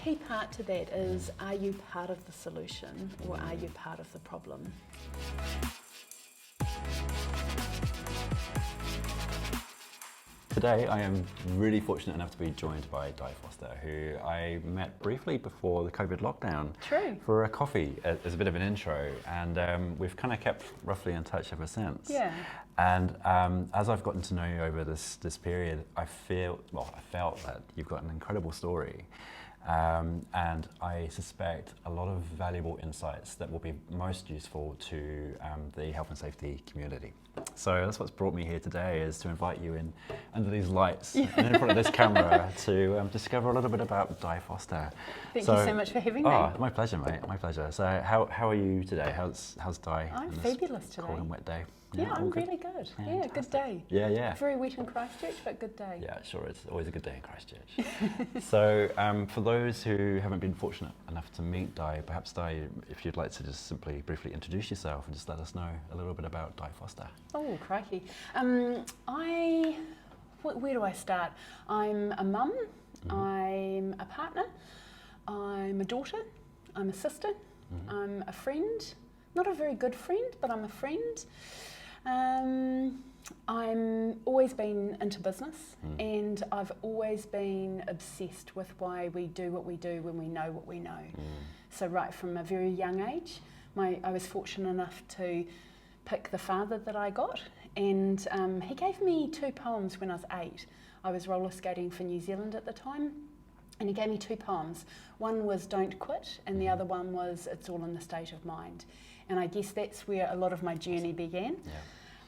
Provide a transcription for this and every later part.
key part to that is, are you part of the solution or are you part of the problem? Today I am really fortunate enough to be joined by Di Foster, who I met briefly before the COVID lockdown. True. For a coffee as a bit of an intro, and we've kind of kept roughly in touch ever since. Yeah. And as I've gotten to know you over this period, I felt that you've got an incredible story. And I suspect a lot of valuable insights that will be most useful to the health and safety community. So that's what's brought me here today, is to invite you in under these lights and in front of this camera to discover a little bit about Di Foster. Thank you so much for having me. Oh, my pleasure, mate. My pleasure. So how are you today? How's Di? I'm on this fabulous today. cool and wet day? Yeah, I'm good? really good. Fantastic. Yeah, good day. Yeah. Very wet in Christchurch, but good day. Yeah, sure. It's always a good day in Christchurch. So, for those who haven't been fortunate enough to meet Di, perhaps Di, if you'd like to just simply briefly introduce yourself and just let us know a little bit about Di Foster. Oh, crikey. Where do I start? I'm a mum, I'm a partner, I'm a daughter, I'm a sister, I'm a friend. Not a very good friend, but I'm a friend. I'm always been into business, and I've always been obsessed with why we do what we do when we know what we know. So right from a very young age, I was fortunate enough to pick the father that I got, and he gave me 2 poems when I was 8. I was roller skating for New Zealand at the time, and he gave me 2 poems. One was Don't Quit, and the other one was It's All in the State of Mind. And I guess that's where a lot of my journey began. Yeah.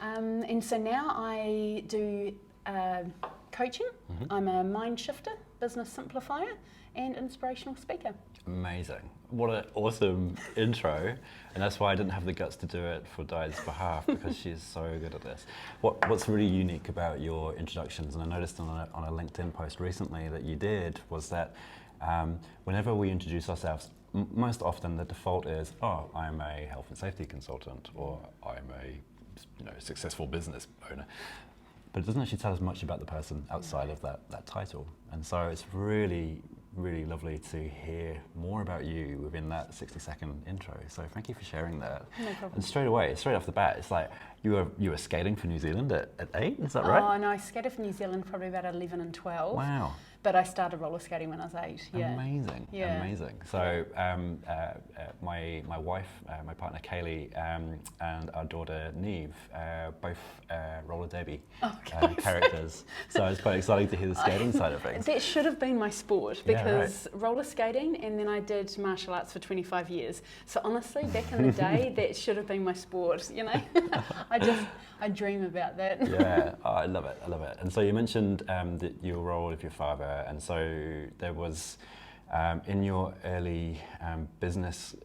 And so now I do coaching. I'm a mind shifter, business simplifier, and inspirational speaker. Amazing. What an awesome intro. And that's why I didn't have the guts to do it for Di's behalf, because she's so good at this. What's really unique about your introductions, and I noticed on a LinkedIn post recently that you did, was that whenever we introduce ourselves, most often the default is, oh, I'm a health and safety consultant, or I'm a successful business owner. But it doesn't actually tell us much about the person outside of that title. And so it's really, really lovely to hear more about you within that 60-second intro. So thank you for sharing that. No problem. And straight off the bat, it's like you were skating for New Zealand at 8, is that right? Oh, no, I skated for New Zealand probably about 11 and 12. Wow. But I started roller skating when I was 8. Yeah. Amazing. Yeah. Amazing. So my wife, my partner Kaylee, and our daughter Neve, both roller derby characters. So it's quite exciting to hear the skating side of things. That should have been my sport, because roller skating, and then I did martial arts for 25 years. So honestly, back in the day, that should have been my sport, I dream about that. Yeah, oh, I love it. And so you mentioned that your role with your father, and so there was, in your early business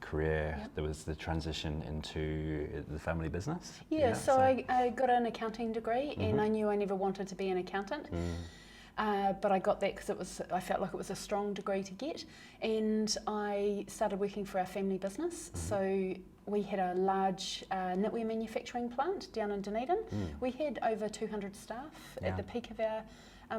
career, there was the transition into the family business? Yeah, so I got an accounting degree, and I knew I never wanted to be an accountant. But I got that because I felt like it was a strong degree to get, and I started working for our family business. So we had a large knitwear manufacturing plant down in Dunedin. We had over 200 staff at the peak of our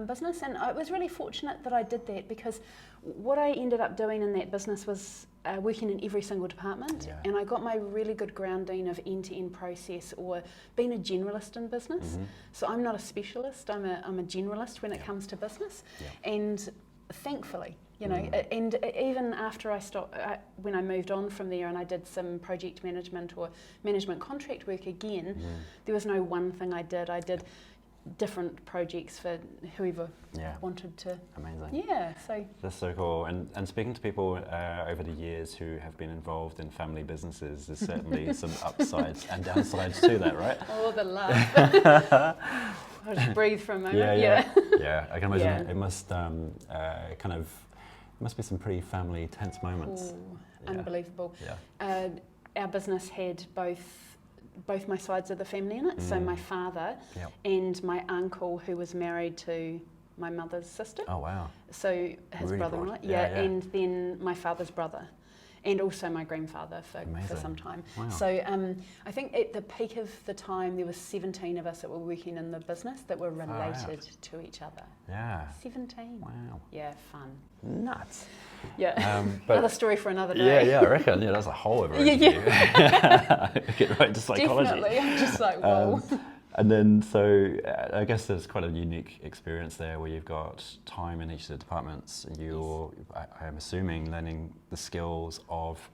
business, and I was really fortunate that I did that, because what I ended up doing in that business was working in every single department, and I got my really good grounding of end-to-end process, or being a generalist in business. So I'm not a specialist, I'm a generalist when it comes to business, and thankfully, and even after I stopped, when I moved on from there and I did some project management or management contract work again, there was no one thing I did. I did different projects for whoever wanted to. Amazing. Yeah, so. That's so cool. And speaking to people over the years who have been involved in family businesses, there's certainly some upsides and downsides to that, right? Oh, the love. I'll just breathe for a moment. Yeah, I can imagine it must must be some pretty family tense moments. Ooh, unbelievable. Yeah. Our business had both my sides of the family in it. So my father and my uncle, who was married to my mother's sister. Oh wow. So his Really brother-in-law. broad. Yeah. And then my father's brother. and also my grandfather for Amazing. some time. Wow. So I think at the peak of the time there was 17 of us that were working in the business that were related to each other. Yeah. 17. Wow. Yeah, fun. Nuts. Yeah, But another story for another day. yeah, I reckon. Yeah, that's a whole other Yeah, interview. Get right into psychology. Definitely. I'm just like, whoa. And then, so I guess there's quite a unique experience there where you've got time in each of the departments. You're, I'm assuming, learning the skills of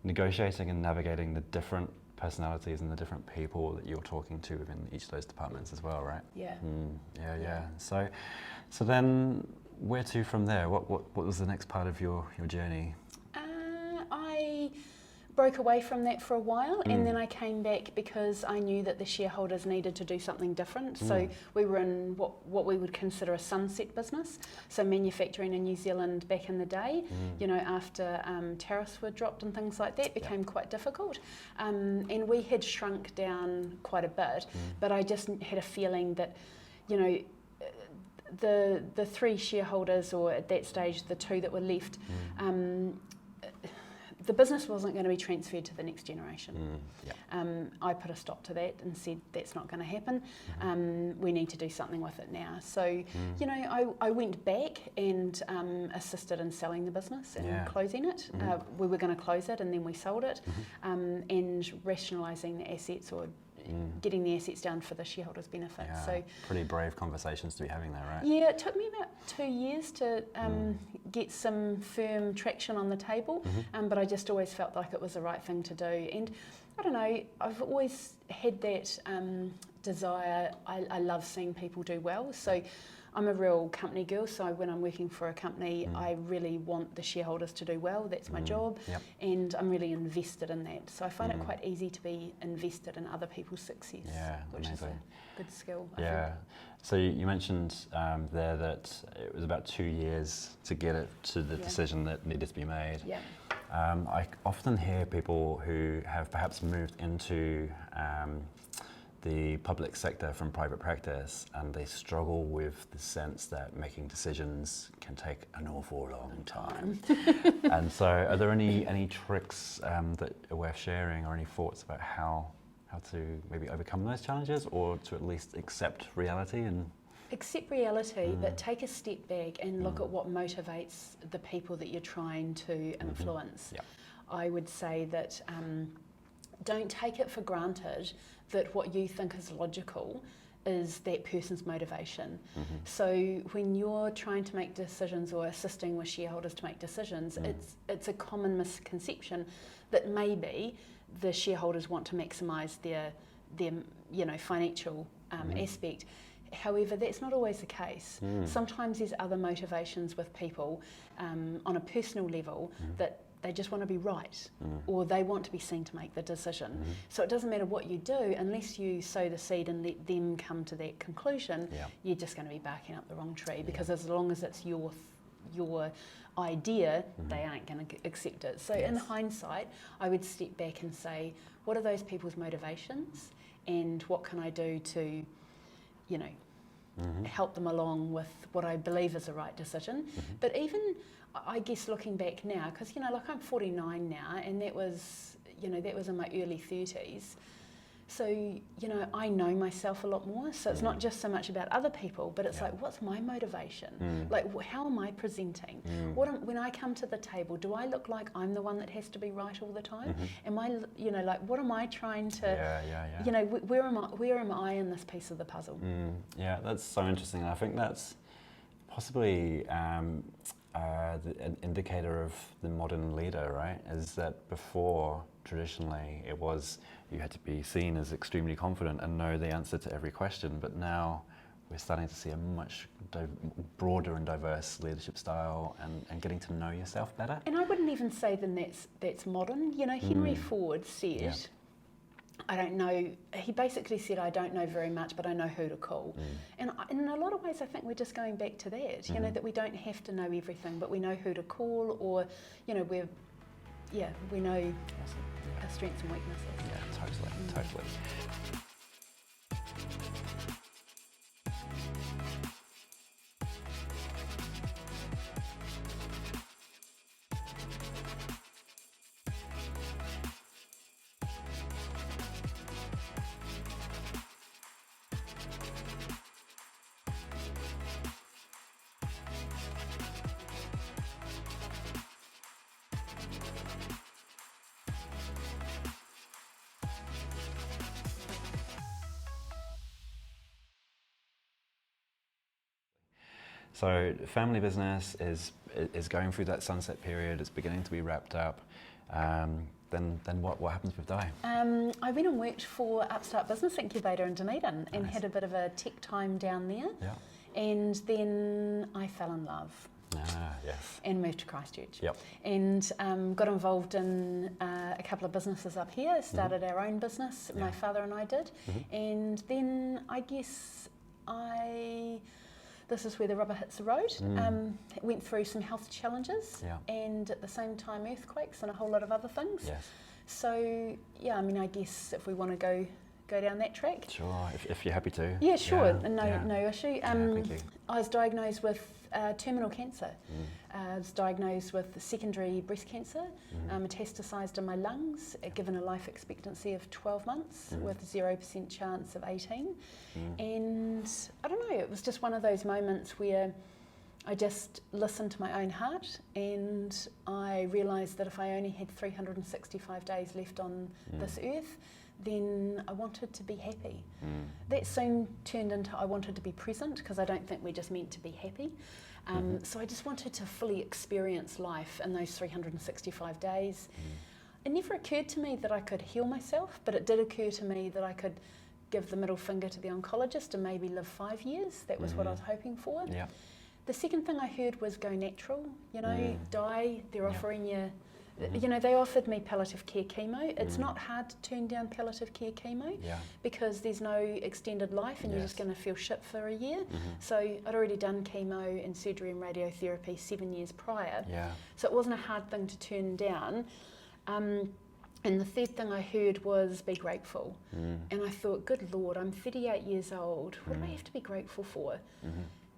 negotiating and navigating the different personalities and the different people that you're talking to within each of those departments as well, right? Yeah. Yeah. So then, where to from there? What was the next part of your journey? I broke away from that for a while, and then I came back because I knew that the shareholders needed to do something different. So we were in what we would consider a sunset business, so manufacturing in New Zealand back in the day, you know, after tariffs were dropped and things like that, became quite difficult. And we had shrunk down quite a bit, but I just had a feeling that, you know, the three shareholders, or at that stage the two that were left, the business wasn't going to be transferred to the next generation. I put a stop to that and said that's not going to happen. We need to do something with it now. So, you know, I went back and assisted in selling the business and closing it. We were going to close it and then we sold it, and rationalising the assets, or getting the assets down for the shareholders' benefit. Yeah, so pretty brave conversations to be having there, right? yeah, it took me about 2 years to get some firm traction on the table, but I just always felt like it was the right thing to do. And I don't know, I've always had that desire. I love seeing people do well. So I'm a real company girl, so when I'm working for a company, I really want the shareholders to do well. That's my job, and I'm really invested in that. So I find it quite easy to be invested in other people's success, which is a good skill, I think. So you mentioned there that it was about 2 years to get it to the decision that needed to be made. I often hear people who have perhaps moved into the public sector from private practice, and they struggle with the sense that making decisions can take an awful long time. And so are there any tricks that are worth sharing, or any thoughts about how to maybe overcome those challenges, or to at least accept reality? And accept reality, but take a step back and look at what motivates the people that you're trying to influence. I would say that don't take it for granted that what you think is logical is that person's motivation. So when you're trying to make decisions or assisting with shareholders to make decisions, it's a common misconception that maybe the shareholders want to maximise their you know, financial aspect. However, that's not always the case. Sometimes there's other motivations with people on a personal level that they just want to be right, or they want to be seen to make the decision. So it doesn't matter what you do, unless you sow the seed and let them come to that conclusion, you're just going to be barking up the wrong tree, because as long as it's your idea, they aren't going to accept it. So in hindsight, I would step back and say, what are those people's motivations, and what can I do to, you know, help them along with what I believe is the right decision. But even, I guess, looking back now, because, you know, like I'm 49 now, and that was, you know, that was in my early 30s. So, you know, I know myself a lot more. So it's not just so much about other people, but it's like, what's my motivation? Like, how am I presenting? When I come to the table, do I look like I'm the one that has to be right all the time? Am I, you know, like, what am I trying to, you know, where am I in this piece of the puzzle? Yeah, that's so interesting. I think that's possibly an indicator of the modern leader, right? Is that before, traditionally, it was you had to be seen as extremely confident and know the answer to every question, but now we're starting to see a much broader and diverse leadership style, and getting to know yourself better. And I wouldn't even say then that's modern. You know, Henry Ford said, I don't know, he basically said, I don't know very much, but I know who to call. And in a lot of ways, I think we're just going back to that, you know, that we don't have to know everything, but we know who to call, or, you know, we know our strengths and weaknesses. Yeah, totally. So family business is going through that sunset period. It's beginning to be wrapped up. Then what happens with Di? I went and worked for Upstart Business Incubator in Dunedin and Nice. had a bit of a tech time down there. Yeah. And then I fell in love Ah, yes. and moved to Christchurch. Yep. And got involved in a couple of businesses up here, started our own business, my Yeah. father and I did. And then I guess this is where the rubber hits the road. Went through some health challenges Yeah. and at the same time earthquakes and a whole lot of other things. Yes. So yeah, I mean, I guess if we want to go down that track. Sure, if you're happy to. Yeah, sure, Yeah. no issue. Thank you. I was diagnosed with terminal cancer. I was diagnosed with secondary breast cancer, metastasised in my lungs, given a life expectancy of 12 months with 0% chance of 18. And I don't know, it was just one of those moments where I just listened to my own heart and I realised that if I only had 365 days left on this earth, then I wanted to be happy. That soon turned into I wanted to be present, because I don't think we're just meant to be happy. So I just wanted to fully experience life in those 365 days. It never occurred to me that I could heal myself, but it did occur to me that I could give the middle finger to the oncologist and maybe live 5 years. That was what I was hoping for. Yeah. The second thing I heard was go natural, Di, they're offering you, they offered me palliative care chemo. It's not hard to turn down palliative care chemo because there's no extended life and you're just going to feel shit for a year. So I'd already done chemo and surgery and radiotherapy 7 years prior. Yeah. So it wasn't a hard thing to turn down. And the third thing I heard was be grateful. And I thought, good Lord, I'm 38 years old. What do I have to be grateful for?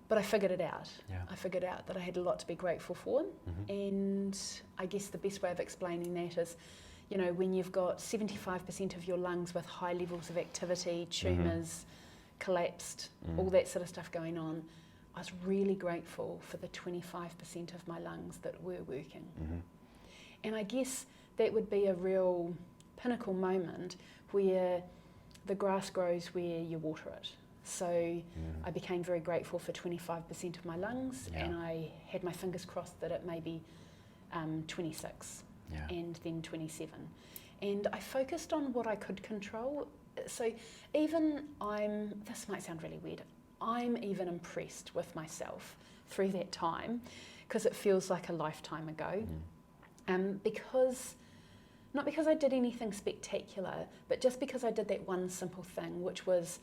But I figured it out. Yeah. I figured out that I had a lot to be grateful for. And I guess the best way of explaining that is, when you've got 75% of your lungs with high levels of activity, tumours, collapsed, all that sort of stuff going on, I was really grateful for the 25% of my lungs that were working. And I guess that would be a real pinnacle moment where the grass grows where you water it. So I became very grateful for 25% of my lungs, and I had my fingers crossed that it may be 26 and then 27. And I focused on what I could control. So this might sound really weird, I'm even impressed with myself through that time, because it feels like a lifetime ago. Not because I did anything spectacular, but just because I did that one simple thing, which was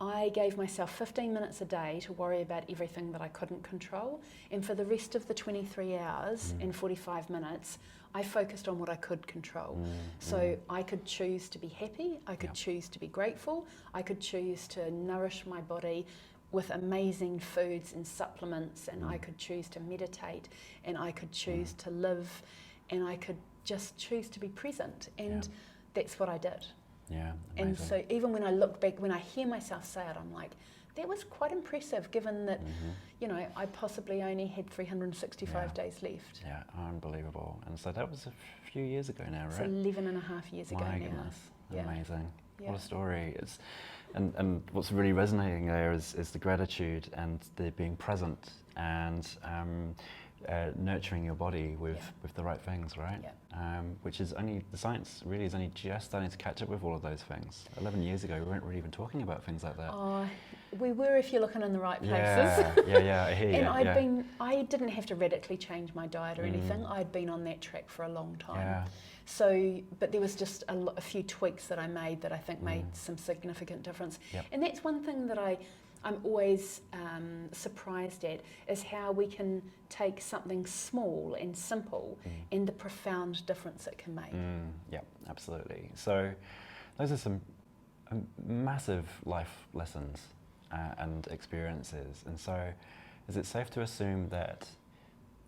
I gave myself 15 minutes a day to worry about everything that I couldn't control. And for the rest of the 23 hours and 45 minutes, I focused on what I could control. So I could choose to be happy, I could choose to be grateful, I could choose to nourish my body with amazing foods and supplements, and I could choose to meditate, and I could choose to live, and I could just choose to be present. And that's what I did. Yeah, and amazing. so even when I look back, when I hear myself say it, I'm like, that was quite impressive, given that, I possibly only had 365 days left. Yeah, unbelievable. And so that was a few years ago now, It's right? 11 and a half years ago My now. goodness, Yeah. amazing. Yeah. What a story. And what's really resonating there is the gratitude and the being present and nurturing your body with the right things, right? Yeah. Which is the science really is only just starting to catch up with all of those things. 11 years ago, we weren't really even talking about things like that. Oh, we were if you're looking in the right places. Yeah, I hear you. And I didn't have to radically change my diet or anything. I'd been on that track for a long time. Yeah. So, but there was just a few tweaks that I made that I think made some significant difference. Yep. And that's one thing that I'm always surprised at, is how we can take something small and simple and the profound difference it can make. Yeah, absolutely. So those are some massive life lessons and experiences. And so is it safe to assume that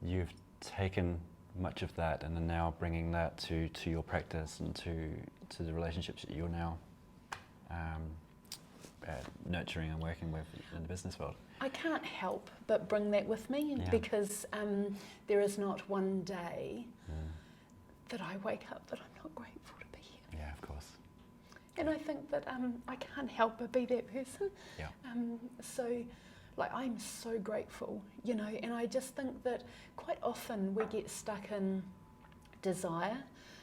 you've taken much of that and are now bringing that to your practice and to the relationships that you're now nurturing and working with in the business world? I can't help but bring that with me because there is not one day that I wake up that I'm not grateful to be here. Yeah, of course. And I think that I can't help but be that person. Yeah. So, like I'm so grateful, you know, and I just think that quite often we get stuck in desire.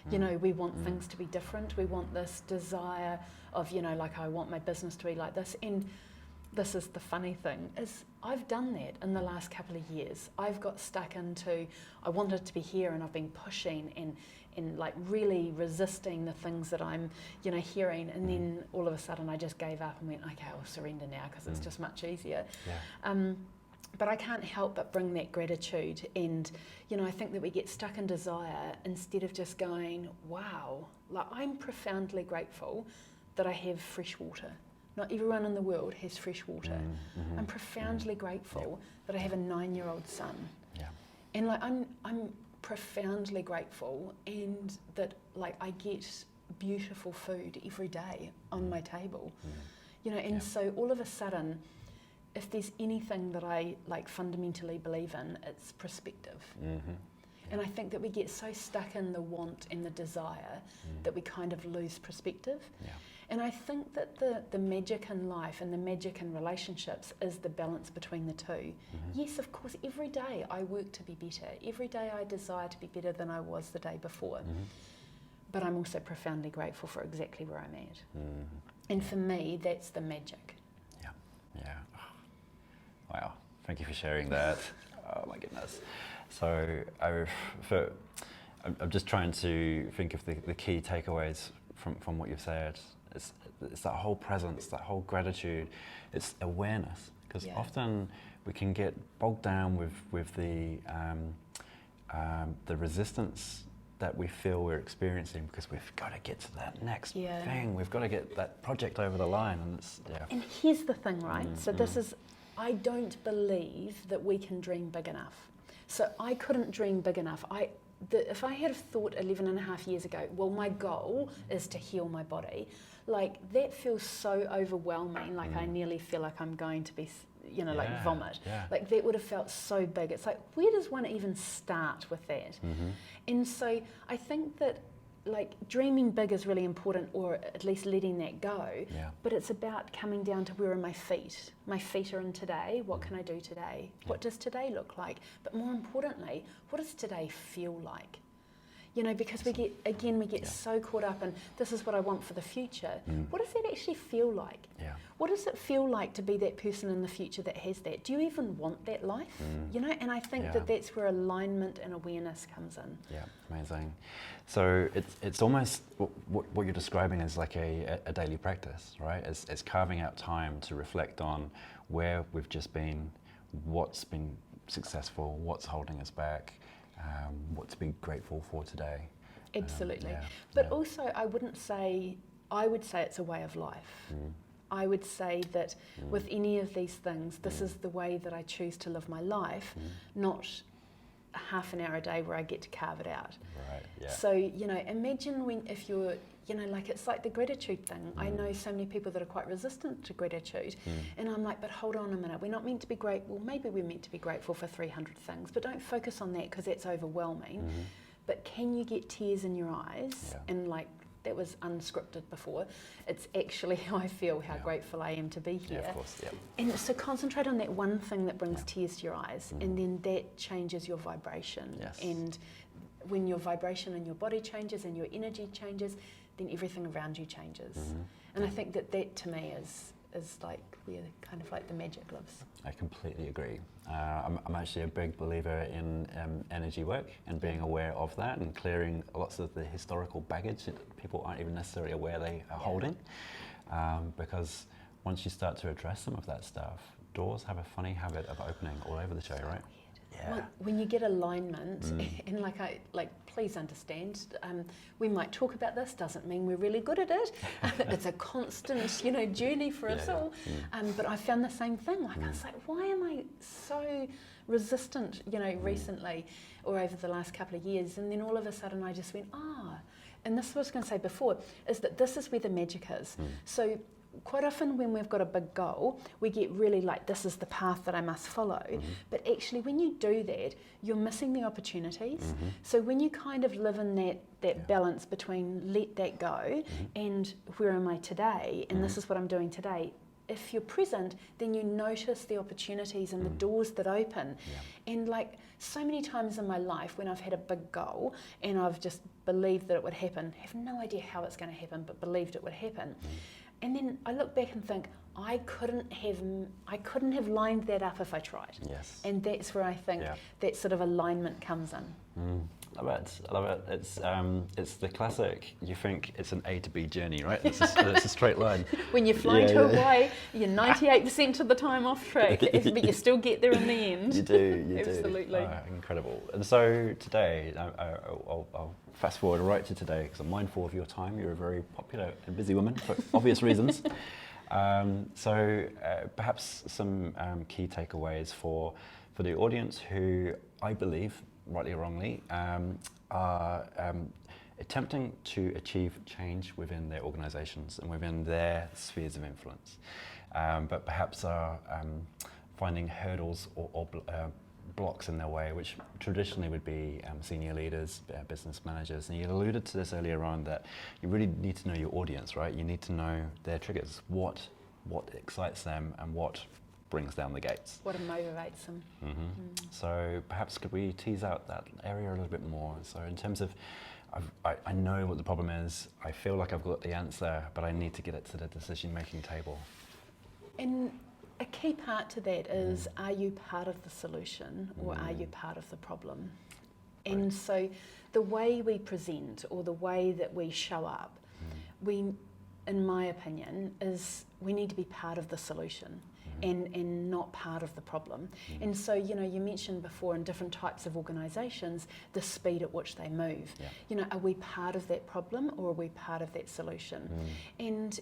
You know, we want things to be different. We want this desire of, you know, like I want my business to be like this. And this is the funny thing, is I've done that in the last couple of years. I've got stuck into, I wanted to be here, and I've been pushing and like really resisting the things that I'm, you know, hearing. And then all of a sudden I just gave up and went, okay, I'll surrender now because it's just much easier. Yeah. But I can't help but bring that gratitude, and you know, I think that we get stuck in desire instead of just going, wow, like I'm profoundly grateful that I have fresh water. Not everyone in the world has fresh water. I'm profoundly grateful that I have a 9-year-old son. Yeah. And like I'm profoundly grateful, and that like I get beautiful food every day on my table. You know, and so all of a sudden, if there's anything that I like fundamentally believe in, it's perspective. And I think that we get so stuck in the want and the desire that we kind of lose perspective. Yeah. And I think that the magic in life and the magic in relationships is the balance between the two. Yes, of course, every day I work to be better. Every day I desire to be better than I was the day before. But I'm also profoundly grateful for exactly where I'm at. And for me, that's the magic. Yeah. Yeah. Wow. Thank you for sharing that. Oh my goodness. So I'm just trying to think of the key takeaways from what you've said. It's that whole presence, that whole gratitude. It's awareness, because often we can get bogged down with the resistance that we feel we're experiencing, because we've got to get to that next thing. We've got to get that project over the line, and it's And here's the thing, right? So this is, I don't believe that we can dream big enough. So I couldn't dream big enough. If I had thought 11 and a half years ago, well, my goal is to heal my body, like that feels so overwhelming. Like I nearly feel like I'm going to be, you know, like vomit. Like that would have felt so big. It's like, where does one even start with that? And so I think that like dreaming big is really important, or at least letting that go. But it's about coming down to, where are my feet? My feet are in today. What can I do today? What does today look like? But more importantly, what does today feel like? You know, because we get so caught up in, this is what I want for the future. What does that actually feel like? What does it feel like to be that person in the future that has that? Do you even want that life? You know, and I think that that's where alignment and awareness comes in. Yeah, amazing. So it's almost what you're describing is like a daily practice, right? It's carving out time to reflect on where we've just been, what's been successful, what's holding us back, what to be grateful for today. Absolutely. But also I would say it's a way of life. I would say that with any of these things, this is the way that I choose to live my life, not a half an hour a day where I get to carve it out. Right, yeah. So, you know, imagine if you're, you know, like it's like the gratitude thing. I know so many people that are quite resistant to gratitude, and I'm like, but hold on a minute, we're not meant to be grateful. Maybe we're meant to be grateful for 300 things, but don't focus on that because that's overwhelming. But can you get tears in your eyes? And like, that was unscripted before. It's actually how I feel, how grateful I am to be here. Yeah, of course, And so concentrate on that one thing that brings tears to your eyes, and then that changes your vibration. And when your vibration in your body changes and your energy changes, then everything around you changes. And I think that to me is like where kind of like the magic lives. I completely agree. I'm actually a big believer in energy work and being aware of that and clearing lots of the historical baggage that people aren't even necessarily aware they are holding. Because once you start to address some of that stuff, doors have a funny habit of opening all over the show, right? Well, when you get alignment, and please understand, we might talk about this, doesn't mean we're really good at it. It's a constant, you know, journey for us all. But I found the same thing. Like I was like, why am I so resistant, you know, recently or over the last couple of years? And then all of a sudden I just went, and this is what I was going to say before, is that this is where the magic is. So quite often when we've got a big goal, we get really like, this is the path that I must follow. But actually when you do that, you're missing the opportunities. So when you kind of live in that balance between let that go and where am I today, and this is what I'm doing today, if you're present, then you notice the opportunities and the doors that open. Yeah. And like so many times in my life when I've had a big goal and I've just believed that it would happen, have no idea how it's going to happen, but believed it would happen. And then I look back and think, I couldn't have lined that up if I tried. Yes. And that's where I think that sort of alignment comes in. I love it. It's the classic. You think it's an A to B journey, right? It's a straight line. When you're flying to Hawaii, you're 98% of the time off track, but you still get there in the end. You do. Absolutely. Incredible. And so today, I'll fast forward right to today because I'm mindful of your time. You're a very popular and busy woman for obvious reasons. So perhaps some key takeaways for the audience who I believe, rightly or wrongly, are attempting to achieve change within their organisations and within their spheres of influence, but perhaps are finding hurdles or blocks in their way, which traditionally would be senior leaders, business managers. And you alluded to this earlier on, that you really need to know your audience, right? You need to know their triggers, what excites them and what brings down the gates. What motivates them. So perhaps could we tease out that area a little bit more? So in terms of, I know what the problem is, I feel like I've got the answer, but I need to get it to the decision-making table. And a key part to that is, are you part of the solution or are you part of the problem? And so the way we present or the way that we show up, in my opinion, is we need to be part of the solution and not part of the problem. And so, you mentioned before in different types of organisations, the speed at which they move. Are we part of that problem or are we part of that solution? And,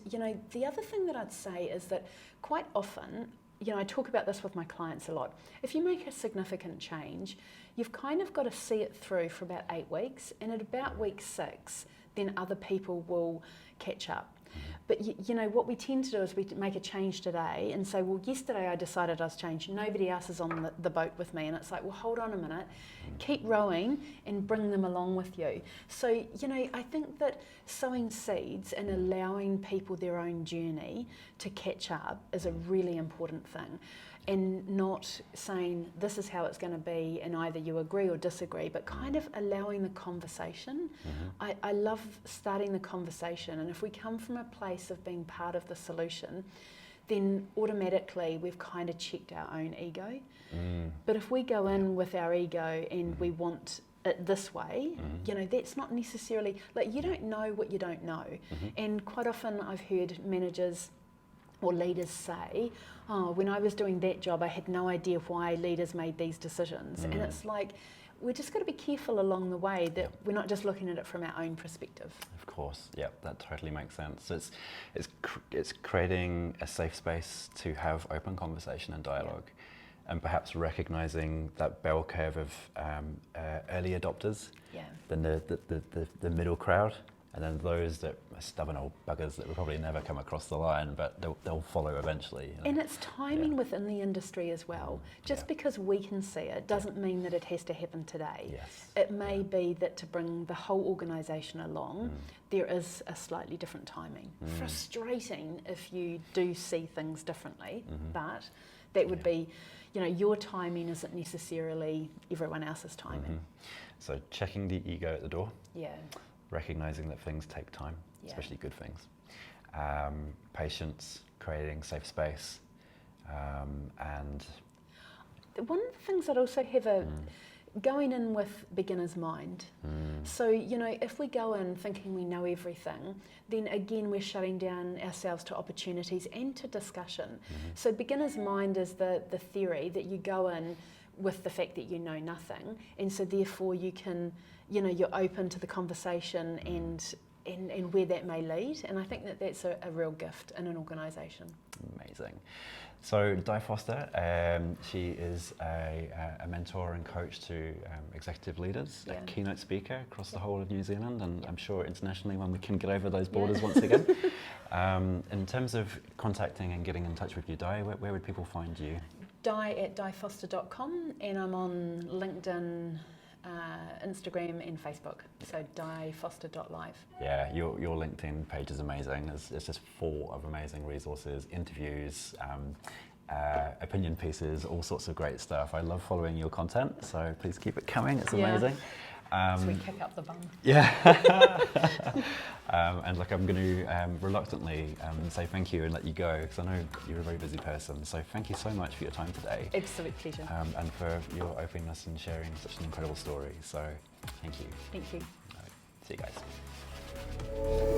the other thing that I'd say is that quite often, I talk about this with my clients a lot. If you make a significant change, you've kind of got to see it through for about 8 weeks, and at about week 6, then other people will catch up. But what we tend to do is we make a change today and say, well, yesterday I decided I was changed. Nobody else is on the boat with me. And it's like, well, hold on a minute, keep rowing and bring them along with you. So, I think that sowing seeds and allowing people their own journey to catch up is a really important thing. And not saying this is how it's going to be and either you agree or disagree, but kind of allowing the conversation. I love starting the conversation, and if we come from a place of being part of the solution, then automatically we've kind of checked our own ego. But if we go in with our ego and we want it this way, that's not necessarily, you don't know what you don't know. And quite often I've heard managers or leaders say, oh, when I was doing that job, I had no idea why leaders made these decisions. And it's like, we're just got to be careful along the way that we're not just looking at it from our own perspective. Of course, that totally makes sense. So it's creating a safe space to have open conversation and dialogue, and perhaps recognising that bell curve of early adopters, then the middle crowd, and then those that are stubborn old buggers that will probably never come across the line, but they'll follow eventually. And it's timing within the industry as well. Just because we can see it doesn't mean that it has to happen today. It may be that to bring the whole organisation along, there is a slightly different timing. Frustrating if you do see things differently, but that would be, your timing isn't necessarily everyone else's timing. So checking the ego at the door. Recognising that things take time, especially good things. Patience, creating safe space, and... One of the things I'd also have going in with beginner's mind. So, if we go in thinking we know everything, then again we're shutting down ourselves to opportunities and to discussion. So beginner's mind is the theory that you go in with the fact that you know nothing, and so therefore you can, you're open to the conversation and where that may lead. And I think that that's a real gift in an organisation. Amazing. So Di Foster, she is a mentor and coach to executive leaders, a keynote speaker across the whole of New Zealand, and I'm sure internationally when we can get over those borders once again. In terms of contacting and getting in touch with you, Di, where would people find you? Di at difoster.com, and I'm on LinkedIn, Instagram and Facebook. So difoster.live. Yeah, your LinkedIn page is amazing. It's just full of amazing resources, interviews, opinion pieces, all sorts of great stuff. I love following your content, so please keep it coming. It's amazing. So we kick up the bum. Yeah. And like I'm going to reluctantly say thank you and let you go, because I know you're a very busy person. So thank you so much for your time today. Absolute pleasure. And for your openness and sharing such an incredible story. So thank you. Thank you. All right, see you guys.